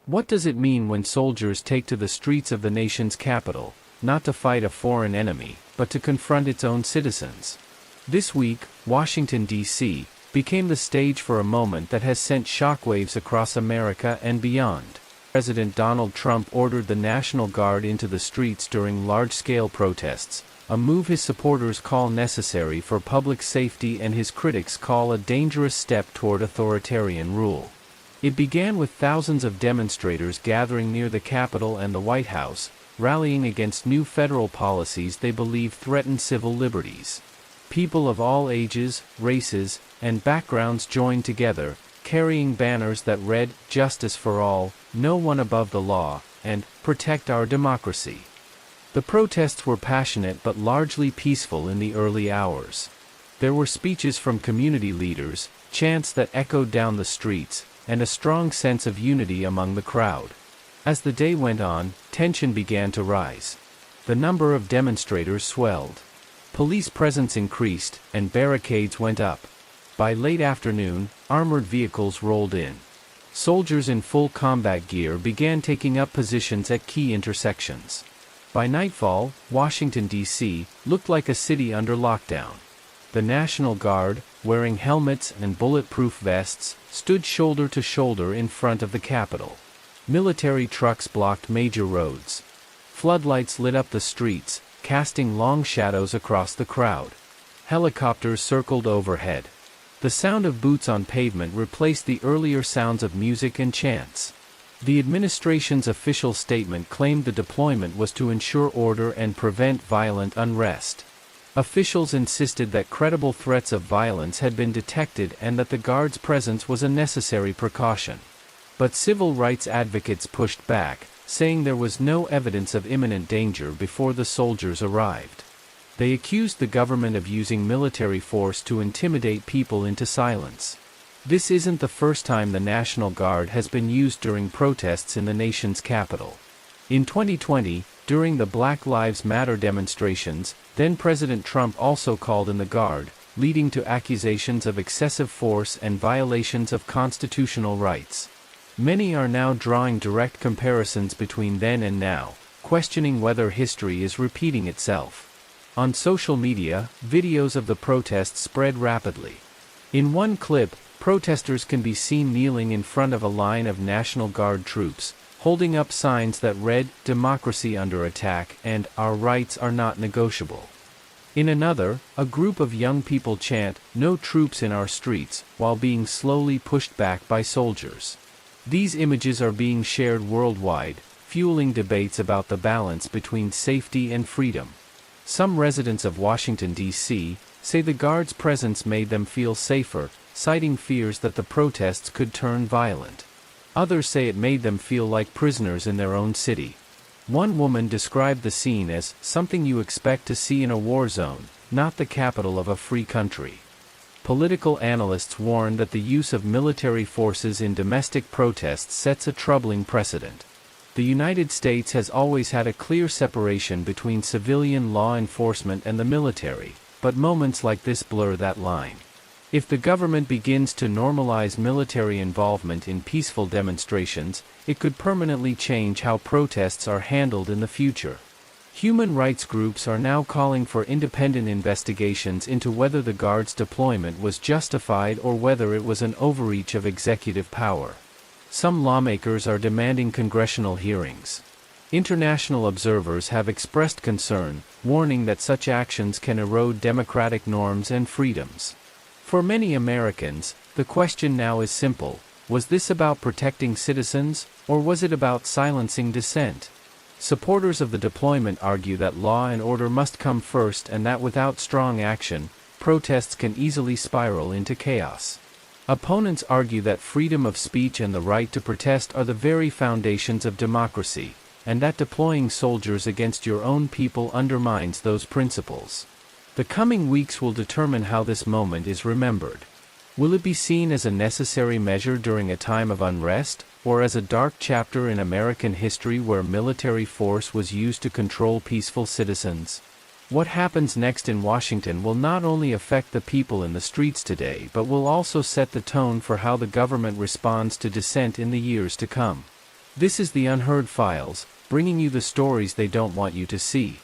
What does it mean when soldiers take to the streets of the nation's capital, not to fight a foreign enemy, but to confront its own citizens? This week, Washington, D.C., became the stage for a moment that has sent shockwaves across America and beyond. President Donald Trump ordered the National Guard into the streets during large-scale protests, a move his supporters call necessary for public safety and his critics call a dangerous step toward authoritarian rule. It began with thousands of demonstrators gathering near the Capitol and the White House, rallying against new federal policies they believe threaten civil liberties. People of all ages, races, and backgrounds joined together, carrying banners that read, "Justice for all, no one above the law," and "Protect our democracy." The protests were passionate but largely peaceful in the early hours. There were speeches from community leaders, chants that echoed down the streets, and a strong sense of unity among the crowd. As the day went on, tension began to rise. The number of demonstrators swelled. Police presence increased, and barricades went up. By late afternoon, armored vehicles rolled in. Soldiers in full combat gear began taking up positions at key intersections. By nightfall, Washington, D.C., looked like a city under lockdown. The National Guard, wearing helmets and bulletproof vests, stood shoulder to shoulder in front of the Capitol. Military trucks blocked major roads. Floodlights lit up the streets, casting long shadows across the crowd. Helicopters circled overhead. The sound of boots on pavement replaced the earlier sounds of music and chants. The administration's official statement claimed the deployment was to ensure order and prevent violent unrest. Officials insisted that credible threats of violence had been detected and that the Guard's presence was a necessary precaution. But civil rights advocates pushed back, saying there was no evidence of imminent danger before the soldiers arrived. They accused the government of using military force to intimidate people into silence. This isn't the first time the National Guard has been used during protests in the nation's capital. In 2020, during the Black Lives Matter demonstrations, then-President Trump also called in the Guard, leading to accusations of excessive force and violations of constitutional rights. Many are now drawing direct comparisons between then and now, questioning whether history is repeating itself. On social media, videos of the protests spread rapidly. In one clip, protesters can be seen kneeling in front of a line of National Guard troops, holding up signs that read, "Democracy under attack" and "Our rights are not negotiable." In another, a group of young people chant, "No troops in our streets," while being slowly pushed back by soldiers. These images are being shared worldwide, fueling debates about the balance between safety and freedom. Some residents of Washington, D.C., say the Guard's presence made them feel safer, citing fears that the protests could turn violent. Others say it made them feel like prisoners in their own city. One woman described the scene as something you expect to see in a war zone, not the capital of a free country. Political analysts warn that the use of military forces in domestic protests sets a troubling precedent. The United States has always had a clear separation between civilian law enforcement and the military, but moments like this blur that line. If the government begins to normalize military involvement in peaceful demonstrations, it could permanently change how protests are handled in the future. Human rights groups are now calling for independent investigations into whether the Guard's deployment was justified or whether it was an overreach of executive power. Some lawmakers are demanding congressional hearings. International observers have expressed concern, warning that such actions can erode democratic norms and freedoms. For many Americans, the question now is simple: was this about protecting citizens, or was it about silencing dissent? Supporters of the deployment argue that law and order must come first and that without strong action, protests can easily spiral into chaos. Opponents argue that freedom of speech and the right to protest are the very foundations of democracy, and that deploying soldiers against your own people undermines those principles. The coming weeks will determine how this moment is remembered. Will it be seen as a necessary measure during a time of unrest, or as a dark chapter in American history where military force was used to control peaceful citizens? What happens next in Washington will not only affect the people in the streets today but will also set the tone for how the government responds to dissent in the years to come. This is the Unheard Files, bringing you the stories they don't want you to see.